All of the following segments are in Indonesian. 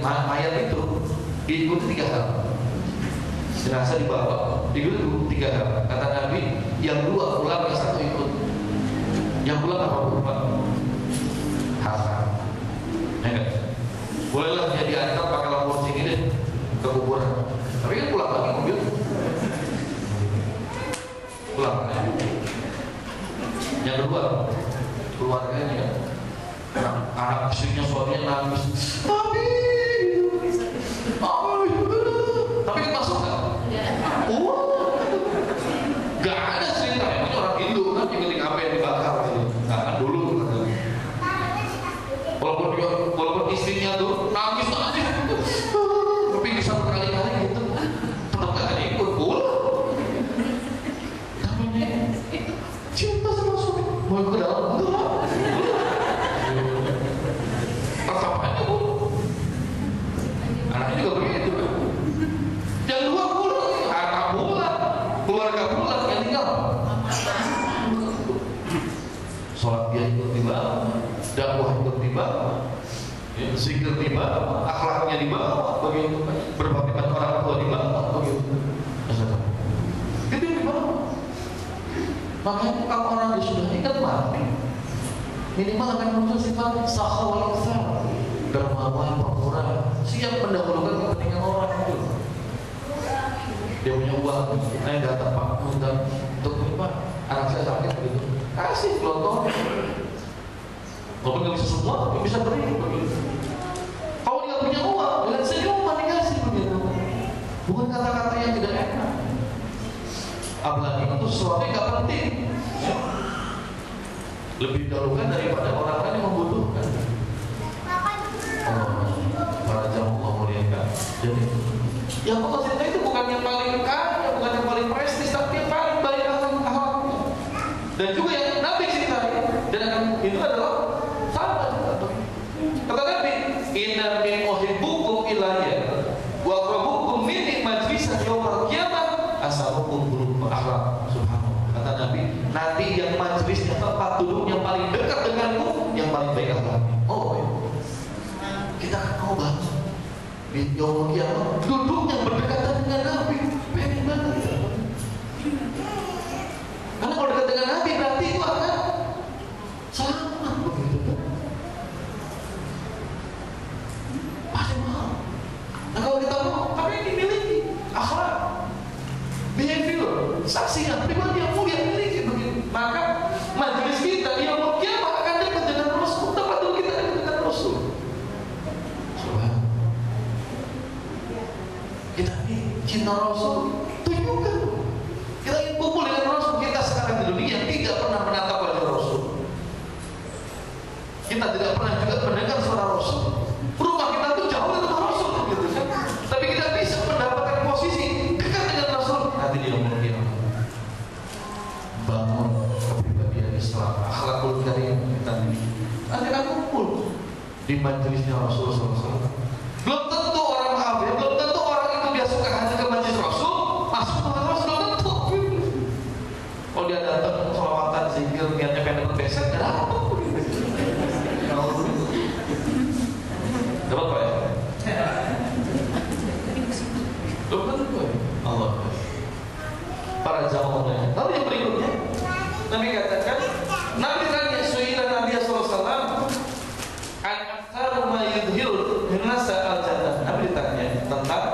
mayat itu diikuti 3 hal. Jenazah dibawa, diikuti 3 hal. Kata Nabi, yang 2 pulang, yang 1 ikut. Yang pulang apa Pak? Haram. Ya enggak? Bolehlah dia diantar pakai Lamborghini deh ke kuburan. Tapi kan pulang lagi mobil. Pulang. Yang kedua, keluarganya, anak istrinya, suaminya nangis. Tapi kan masuk nggak? Nggak ada cerita. Emangnya orang Hindu kan ikutin apa yang dibakar gitu. Nah kan dulu kan. Walaupun istrinya tuh nangis tapi bisa berkali-kali gitu, tetap nggak ada ikut pulang. Namanya cinta sama suami, mau ke dalam enggak? Tetap aja pulang. Anaknya juga begitu. Yang 2 pulang, harta pulang, keluarga pulang, yang tinggal sholat dia ikut dibawa, dakwah ikut dibawa, zikir dibawa, akhlaknya dibawa, begitu, berbakti pada orang tua dibawa, begitu. Itu yang dibawa. Makanya kalau orang sudah ingat mati, minimal akan muncul sifat sakhawal ikhsan, dermawan, pemurah, siap mendahulukan kepentingan orang itu. Dia punya uang, datang Pak, untuk Pak, anak saya sakit begitu, kasih pelotong. Kalau nggak bisa semua, dia bisa beri begitu. Kalau dia punya uang, dengan senyuman dikasih begitu. Bukan kata-kata yang tidak enak. Apalagi itu sesuatu yang nggak penting. Lebih dahulukan daripada orang-orang yang membutuhkan. Para jamaah Allah muliakan. Jadi yang Allah cinta itu bukan yang paling kaya, bukan yang paling prestis, tapi yang paling baik akhlaknya. Dan juga yang Nabi cintai, dan itu adalah sama juga. Kata Nabi, inna min uhibbukum ilayya wa aqrabukum minni majlisan yaumil qiyamah asalukum qulub akhlak. Subhanallah. Kata Nabi, nanti yang majlisnya, tempat duduk yang paling dekat denganmu, yang paling baik akhlaknya. Oh ya. Kita kan mau banget di yaumil qiyamah duduk yang berdekatan dengan Nabi, pengen banget. Karena kalau dekat dengan Nabi berarti itu akan selamat begitu kan? Pasti mahal. Nah kalau kita mau, apa yang dimiliki? Akhlak, behavior, saksian, pribadi yang mulia miliki begitu. Maka majelis kita di yaumil qiyamah akan dekat dengan Rasul, tempat duduk kita dekat dengan Rasul. Kita ini cinta Rasul, tunjukkan. Kita ingin kumpul dengan Rasul. Kita sekarang di dunia tidak pernah menatap wajah Rasul. Kita tidak pernah juga mendengar suara Rasul. Rumah kita tuh jauh dari rumah Rasul, gitu kan? Tapi kita bisa mendapatkan posisi dekat dengan Rasul. Nanti dia mungkin bangun kepribadian Islam, akhlakul karim kita ini. Nanti akan kumpul di majelisnya Rasulullah SAW. Belum tentu orang kafir, belum tentu orang itu dia suka hadir ke majelis Rasul, masuk ke Rasul, belum tentu. Kalau dia datang sholawatan, zikir, niatnya pengen berbeset, tidak apa. Dapat Pak ya? Belum tentu ya? Allah. Para jamaahnya. Lalu yang berikutnya, Nabi katakan, Nabi tanya suila Nabi SAW, an-aktsaru ma yudhil nasa al-jannah. Nabi ditanya tentang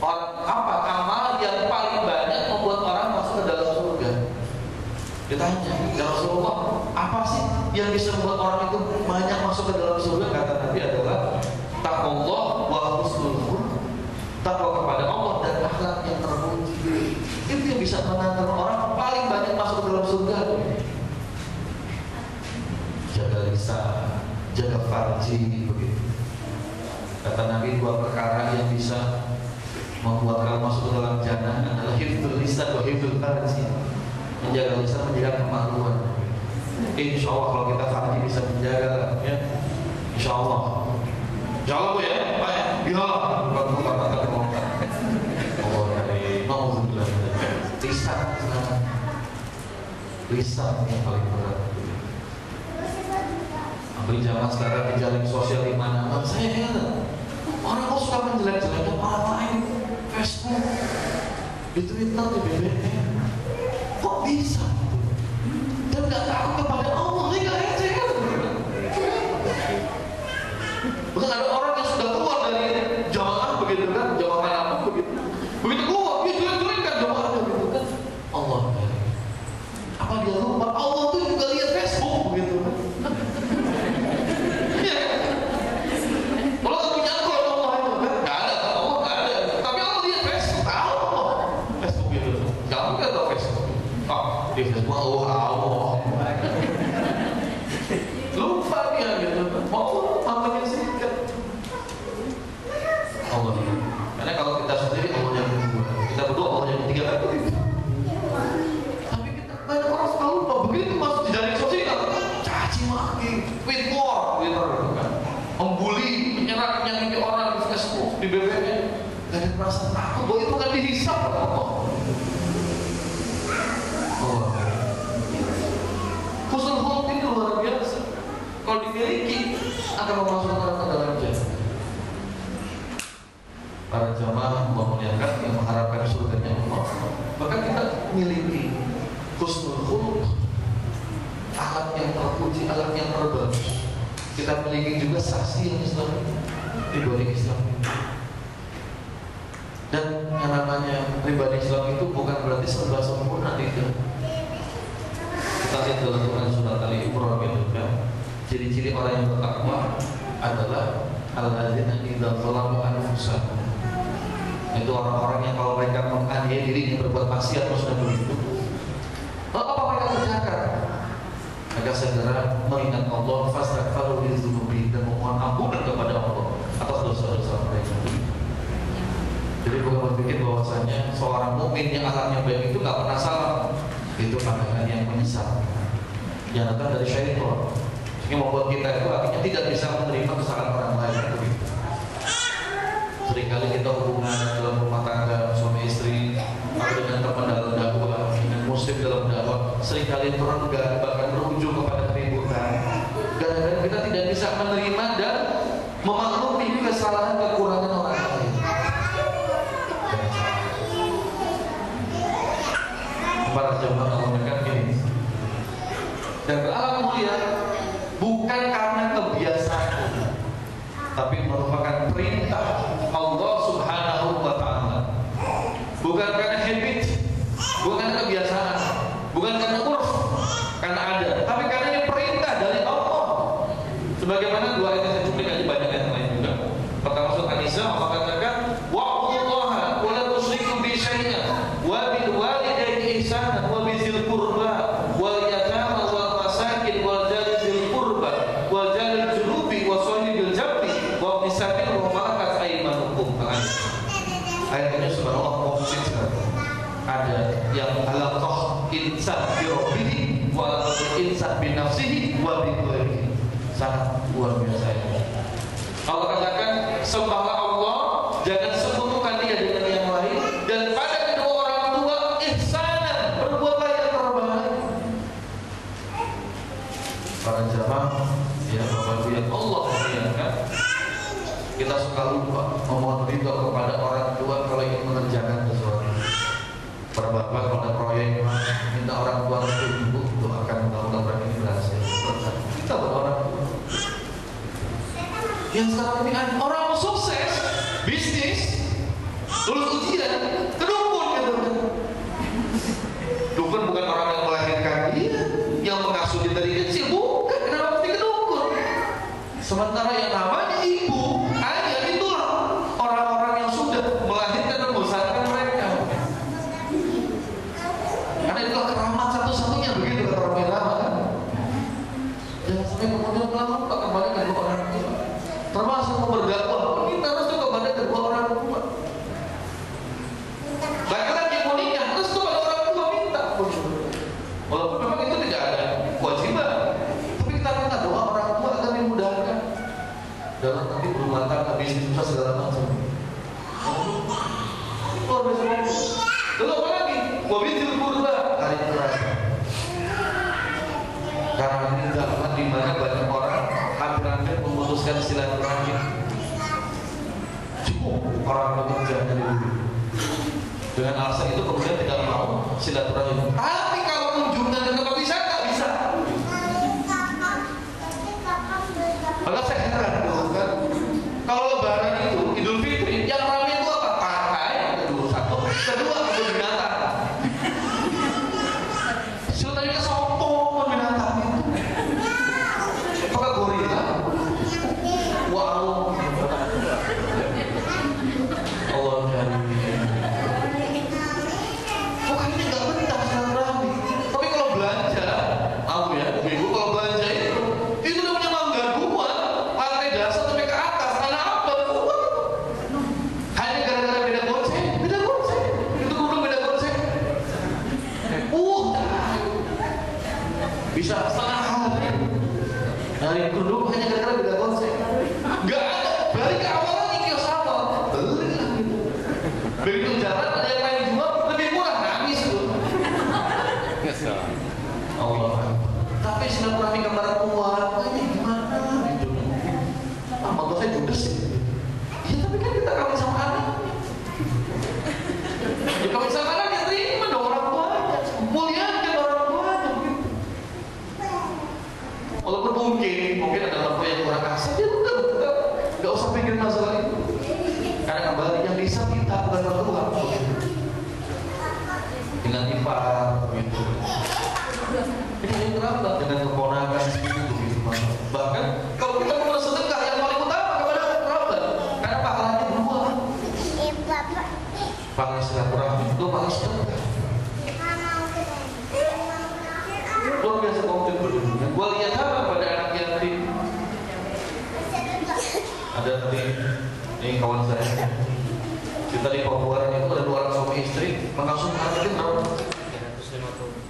orang apa amal yang paling banyak membuat orang masuk ke dalam surga. Ditanya, ya Rasulullah, apa sih yang bisa membuat orang itu banyak masuk ke dalam surga? Kata Nabi adalah taqwallah wa husnul khuluq. Takwa kepada Allah dan akhlak yang terpuji. Itu yang bisa mengantar orang paling banyak masuk ke dalam surga. Jaga lisan, jaga farji begitu. Kata Nabi, 2 perkara yang bisa membuat kamu masuk ke dalam jannah adalah hifdzul lisan wa hifdzul farji. Menjaga lisan, menjaga kemaluan. Insya Allah kalau kita farji bisa menjaga, ya. Insya Allah. Insya Allah Bu ya, Pak ya. Ya, bagus kata kata Allah dari nauzubillah. Lisan yang paling berat. Ambil zaman sekarang di jalan sosial di mana-mana, saya heran. menceritakan jelek-jeleknya orang lain, Facebook, di Twitter, di BBM. Kok bisa? Dan nggak takut kepada Allah, ini nggak receh kan? Bukan ada orang yang sudah keluar dari jamaah begitu kan, jamaah manapun begitu. Begitu keluar, dia jelek-jelek kan jamaahnya begitu kan. Allah, apa dia lupa? Allah tuh juga lihat Facebook begitu kan. Di Facebook Allah lupa dia gitu, mau mamanya sikat Allah. Karena kalau kita sendiri Allah yang kedua, kita berdua Allah yang ketiga kan begitu. Tapi kita banyak orang suka lupa begitu masuk di jaring sosial, caci maki, tweet war, Twitter kan, membuli, menyerang-menyanyi orang di Facebook, di BBM, gak ada perasaan takut bahwa itu kan dihisap Allah. Husnul khuluq itu luar biasa. Kalau dimiliki akan memasukkan orang ke dalam jannah. Para jamaah memuliakan yang mengharapkan surganya Allah, maka kita miliki husnul khuluq, alat yang terpuji, alat yang terbagus. Kita miliki juga saksi yang Islam pribadi Islam. Dan yang namanya pribadi Islam itu bukan berarti serba sempurna, tidak. Kita lihat dalam Quran surat Ali Imran gitu kan. Ciri-ciri orang yang bertakwa adalah alladzina idza zalamu anfusahum. Itu orang-orang yang kalau mereka menganiaya dirinya, berbuat maksiat terus dan begitu. Lalu apa mereka kerjakan? Mereka segera mengingat Allah, fastaghfiru lidzunubi, dan memohon ampunan kepada Allah atas dosa-dosa mereka. Jadi bukan berpikir bahwasanya seorang mukmin yang akhlaknya baik itu nggak pernah salah. Itu pandangan yang menyesal, yang datang dari syaitan, yang membuat kita itu akhirnya tidak bisa menerima kesalahan orang lain. Seringkali kita hubungan dalam rumah tangga suami istri, atau dengan teman dalam dakwah, dengan muslim dalam dakwah, seringkali terenggan bahkan berujung kepada keributan. Gara-gara kita tidak bisa menerima dan memaklumi kesalahan kekurangan orang lain. Para jemaah Allah berkata ini, dan beralam mulia bukan karena kebiasaan, tapi merupakan perintah Allah Subhanahu wa Ta'ala. Bukan karena habit, bukan karena kebiasaan, bukan karena urf, karena ada, tapi karena ini perintah dari Allah. Sebagaimana dua ayat yang saya cuplikan aja, banyak ayat lain juga. Pertama surat An-Nisa Allah katakan, wa'budullaha wa la tusyriku bi syai'an wa bil walidayni ihsanan wa bizil qurba wal yatama wal masakin wal jari dzil qurba wal jari junubi wa sahibil jambi wa misakin wa malakat aymanukum. Ayatnya subhanallah komplit sekali. Ada yang alaqah insan bi rabbihi wa insan bi nafsihi wa bi ghairihi. Sangat luar biasa ini. Allah katakan, sembahlah Allah, jangan sekutukan dia dengan yang lain, dan pada kedua orang tua ihsanan, berbuatlah yang terbaik. Para jamaah ya Bapak Ibu yang Allah muliakan, kita suka lupa memohon ridho kepada orang tua kalau ingin mengerjakan sesuatu. Para bapak kalau ada proyek minta orang tua untuk ibu doakan mudah-mudahan ini berhasil. Kita berdoa. Yang sekarang ini ada orang sukses bisnis lulus ujian ke dukun gitu kan. Dukun bukan orang yang melahirkan dia, yang mengasuh dia dari kecil, bukan. Kenapa mesti ke dukun? Sementara yang namanya ibu, ayah itulah orang-orang yang sudah melahirkan dan membesarkan mereka. Karena itulah keramat satu-satunya, begitu kata orang Irama kan. Jangan sampai kemudian lama kembali ke orang tua. Termasuk berdakwah, kita harus juga kepada kedua orang tua. Laki-laki mau nikah, terus kepada orang tua minta. Walaupun memang itu tidak ada kewajiban, tapi kita minta doa orang tua agar dimudahkan dalam nanti berumah tangga, bisnis, segala macam. Luar biasa bagus. Lalu apa lagi? Wabidzil qurba, hari terakhir. Karena ini zaman di mana banyak orang hampir-hampir memutuskan silaturahim. Cukup orang bekerja dari dulu. Dengan alasan itu kemudian tidak mau silaturahim. Tapi kalau kunjungan ke tempat wisata bisa. Maka saya heran kan, kalau Lebaran itu Idul Fitri yang ramai itu apa? Partai, kedua satu, kedua kebun binatang. Sebenarnya sombong binatang itu. Apakah gorila? Wow. Allah Karim. Pokoknya nggak betah silaturahmi. Tapi kalau belanja, aku ya, ibu kalau belanja itu namanya manggaruan, lantai dasar sampai ke atas, anak apa kuat? Hanya gara-gara beda konsep. Itu kudu beda konsep. Bisa setengah hari duduk hanya gara-gara beda konsep. Nggak ada, balik ke awal lagi kios awal, beli lah gitu. Begitu jalan ada yang lain jual lebih murah, nangis tuh. Allah. Tapi silaturahmi gambar tua, ini gimana gitu? Menurut saya judes. Ya tapi kan kita kawin sama anak. Ya kawin sama anak ya terima dong orang tuanya, muliakan orang tuanya gitu. Walaupun mungkin ada orang tua yang kurang kasih, dia udah nggak usah pikirin masalah itu. Karena kembali yang bisa kita bukan orang tua. Dengan ipar gitu. Ini kerabat dengan keponakan segitu gitu. Bahkan kalau kita mau sedekah yang paling utama kepada kerabat, karena pahalanya dua. Pahala silaturahmi itu pahala sedekah. Luar biasa komplit berdua. Gua lihat apa pada anak yatim. Ada tadi ini kawan saya. Kita di Papua itu ada 2 orang suami istri mengasuh anak yatim berapa?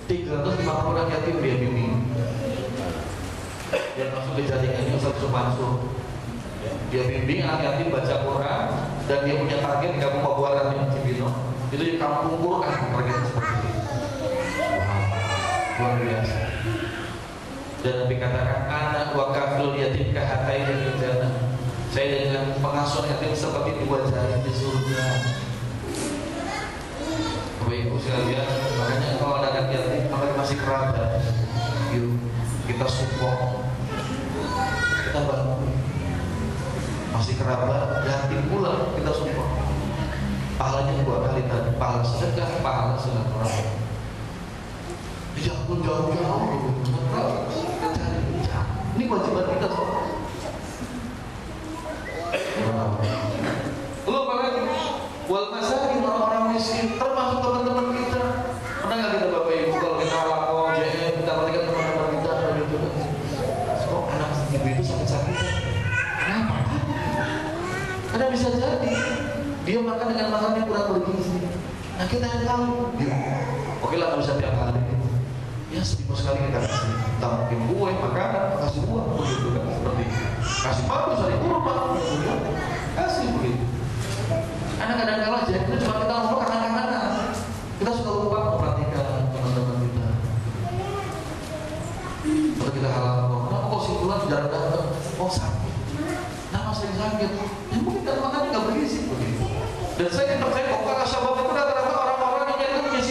350 anak yatim dia bimbing. Dia masuk ke jaringannya Ustaz Sumansur. Dia bimbing anak yatim baca Quran dan dia punya target di kampung Papua di Cibino. Itu di kampung Quran target seperti itu. Wow, luar biasa. Dan Nabi katakan anak wa kafil yatim kahatai dan jannah. Saya dengan pengasuh yatim seperti 2 jari di surga. Bapak Ibu sekalian, makanya kalau ada anak yatim, apalagi masih kerabat, yuk kita support, kita bantu. Masih kerabat, yatim pula kita support. Pahalanya 2 kali tadi, pahala sedekah, pahala silaturahmi. Jangan pun jauh-jauh, kita cari. Ini kewajiban kita semua. Lalu apa lagi? Wal masakin, orang-orang miskin, termasuk teman-teman kita. Pernah nggak kita Bapak Ibu kalau kita lapor JM, kita perhatikan teman-teman kita gitu kan? Kok anak ibu itu sakit-sakitan? Kenapa? Karena bisa jadi dia makan dengan makanan yang kurang bergizi. Nah kita yang tahu. Oke lah, nggak bisa tiap hari. Ya seminggu sekali kita kasih. Entah mungkin kue, makanan, kasih uang begitu kan? Seperti kasih madu, kasih kurma, kasih begitu. Karena kadang-kadang aja itu cuma kita ngomong kanan-kanan. Kita suka lupa memperhatikan teman-teman kita. Kalau kita halal, kok si bulan jarang datang? Oh sakit. Nama sering sakit. Ya mungkin kan makannya nggak bergizi begitu. Dan saya percaya kok para sahabat itu rata-rata orang-orang yang punya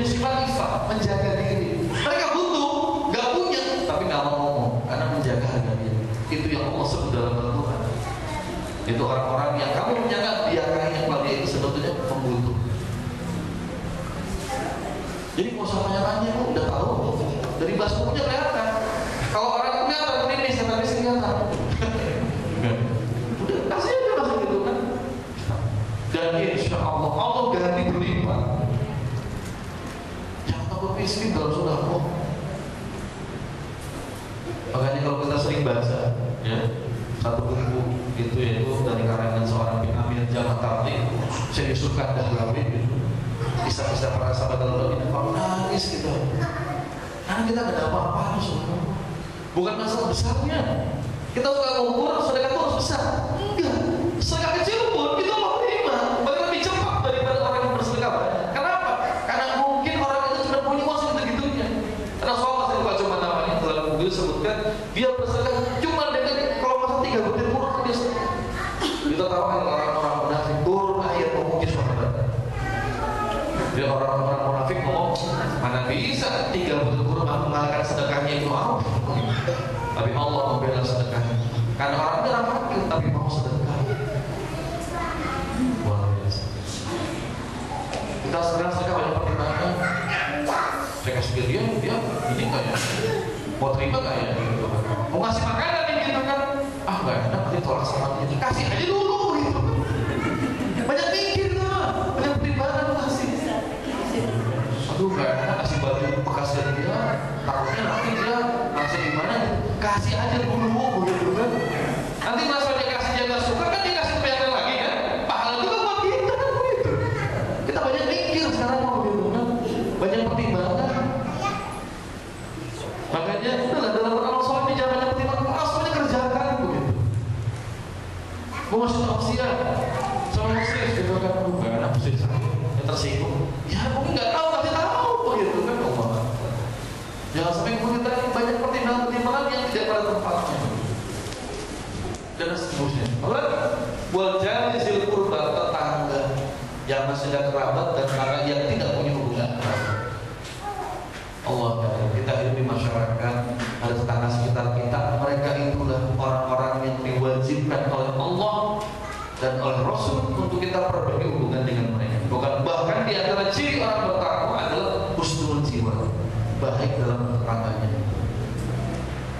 sifat ifah, menjaga diri. Mereka butuh, nggak punya, tapi nggak mau ngomong karena menjaga harga diri. Itu yang Allah sebut dalam Al-Quran. Itu orang-orang yang kamu menyangka dia kaya, kalau dia itu sebetulnya pembutuh. Jadi mau usah tanya-tanya, udah tahu dari bahasa bukunya kelihatan. Kalau orang itu kelihatan ini tapi kelihatan. Udah kasih aja langsung gitu kan. Dan insya Allah ganti berlipat. Jangan takut miskin dalam sedekah. Makanya kalau kita sering baca, ya satu buku itu yaitu dari karangan seorang bin Amir Jamal Tabligh, Syekh Yusuf Dahlawi gitu. Bisa-bisa para sahabat Allah ini nangis gitu. Karena kita gak ada apa-apa sebenarnya. Bukan masalah besarnya. Kita suka mengukur sedekah itu harus besar. Enggak. Sedekah kecil pun itu Allah terima. Bahkan lebih cepat daripada orang yang bersedekah banyak. Kenapa? Karena mungkin orang itu sudah punya uang segitu-gitunya. Karena soal saya lupa cuma namanya dalam buku disebutkan dia bersedekah cuma dengan kalau masak 3 butir kurang dia. Kita tahu kan orang orang fakir tapi mau sedekah. Luar biasa. Kita sekarang banyak pertimbangan. Saya kasih ke dia ini nggak ya? Mau terima nggak ya? Gitu. Mau ngasih makanan gitu kan? Ah nggak enak, nanti tolak sama dia. Kasih aja dulu gitu. Banyak mikir lah, banyak pertimbangan kasih. Aduh nggak enak kasih baju bekas dari dia, takutnya nanti dia ngasih gimana? Kasih aja dulu gitu kan? Nanti masa dia kasih dia nggak suka kan dia kasih kebanyakan lagi kan? Pahala juga buat kita kan begitu. Kita banyak mikir sekarang mau gitu kan? Banyak pertimbangan. Makanya itulah dalam beramal soleh ini jangan banyak pertimbangan, semuanya kerjakan begitu. Mau ngasih tausiah sama muslim gitu kan, bukan anak muslim yang tersinggung. Ya mungkin nggak tahu, kasih tahu begitu kan, jangan sampai kita banyak pertimbangan yang tidak pada tempatnya dan seterusnya. Buat jali zil qurba, tetangga yang masih ada kerabat dan tetangga yang tidak punya hubungan kerabat. Allah kita hidup di masyarakat, ada tetangga sekitar kita, mereka itulah orang-orang yang diwajibkan oleh Allah dan oleh Rasul untuk kita perbaiki hubungan dengan mereka. Bahkan di antara ciri orang bertakwa adalah husnul jiwa, baik dalam tetangganya.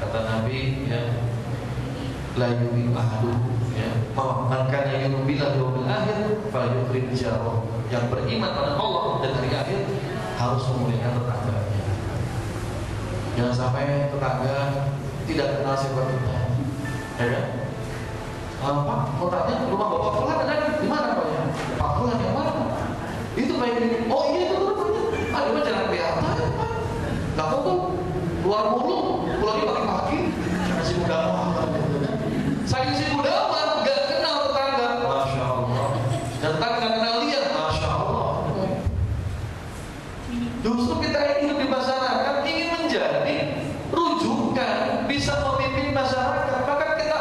Kata Nabi ya, la yu'minu ahadukum ya, man kana yu'minu billahi wal yawmil akhir falyukrim jarahu. Yang beriman pada Allah dan hari akhir harus memuliakan tetangganya. Jangan sampai tetangga tidak kenal siapa kita, ya kan? Pak, mau tanya rumah bapak Fulan ada di mana Pak ya? Pak Fulan yang mana? Itu kayak gini. Oh iya itu rumahnya. Ah dia jalan kelihatan Pak. Gak tahu tuh keluar mulu, pulangnya pagi-pagi. Masih muda banget. Saking si muda banget, gak kenal tetangga. Masya Allah. Dan tetangga gak kenal dia. Masya Allah. Justru kita hidup di masyarakat ingin menjadi rujukan, bisa memimpin masyarakat. Maka kita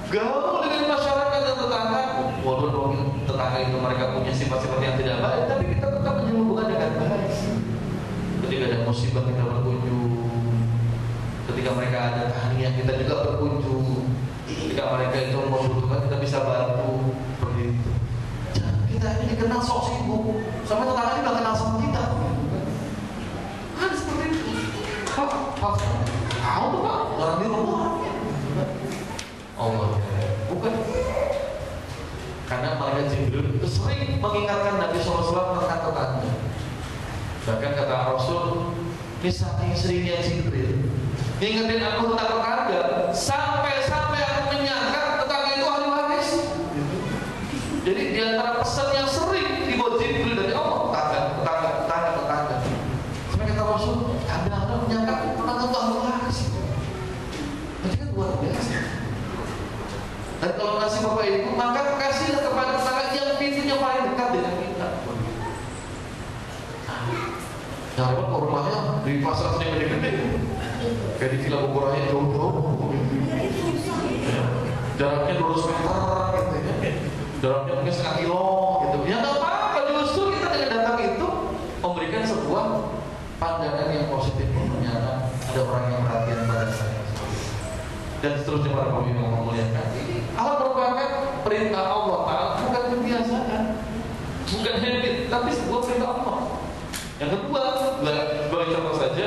gaul dengan masyarakat dan tetangga. Walaupun tetangga itu mereka punya sifat-sifat yang tidak baik, tapi kita tetap menghubungkan dengan baik. Ketika ada musibah kita berkunjung, ketika mereka ada tahniah kita juga berkunjung, ketika mereka itu membutuhkan kita bisa bantu. Begitu. Jangan kita ini dikenal sok sibuk, sampai tetangga juga kenal sama kita. Kan seperti itu. Pak, tahu tuh Pak, orang di rumah. Allah, bukan. Karena malaikat Jibril itu sering mengingatkan Nabi SAW tentang tetangga. Bahkan kata Rasul, ini saking seringnya Jibril ingetin aku tentang tetangga, sampai-sampai aku menyangka tetangga itu ahli waris. Jadi di antara pesan yang sering dibuat Jibril dari Allah, tetangga. Sampai kata Rasul, kadang-kadang menyangka tetangga itu ahli waris. Jadi kan luar biasa. Dan kalau kasih Bapak Ibu, maka kasihlah kepada tetangga yang pintunya paling dekat dengan kita. Nah, lewat rumahnya di pasar sini gede-gede, kayak di Villa Bogor aja jauh-jauh. Jaraknya 200 meter gitu ya. Jaraknya mungkin setengah kilo gitu. Ya nggak apa-apa, justru kita dengan datang itu memberikan sebuah pandangan yang positif. Ternyata ada orang yang perhatian pada saya. Dan seterusnya para pemimpin yang memuliakan ini Allah merupakan perintah Allah Ta'ala, bukan kebiasaan, bukan habit, tapi sebuah perintah Allah. Yang kedua, sebagai contoh saja,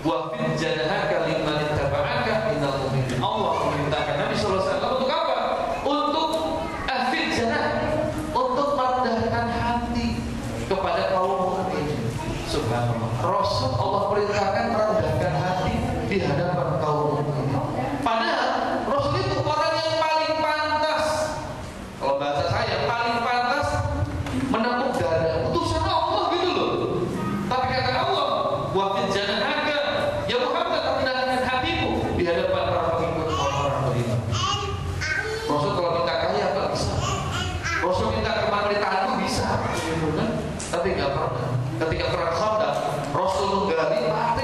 wafid janahaka liman ittaba'aka innal mu'minin. Allah memerintahkan Nabi SAW untuk apa? Untuk afid janah, untuk merendahkan hati kepada kaum mukmin. Subhanallah. Rasul Allah perintahkan merendahkan hati di hadapan kaum mukmin. Padahal Rasul itu orang yang paling pantas, kalau bahasa saya paling pantas menepuk dada utusan Allah gitu loh. Tapi kata Allah, wafid janahaka ya Muhammad, rendahkan hatimu di hadapan para pengikut orang-orang beriman. Rasul kalau minta kaya apa bisa? Rasul minta pemerintahan itu bisa, tapi nggak pernah. Ketika perang Khandaq, Rasul menggali partai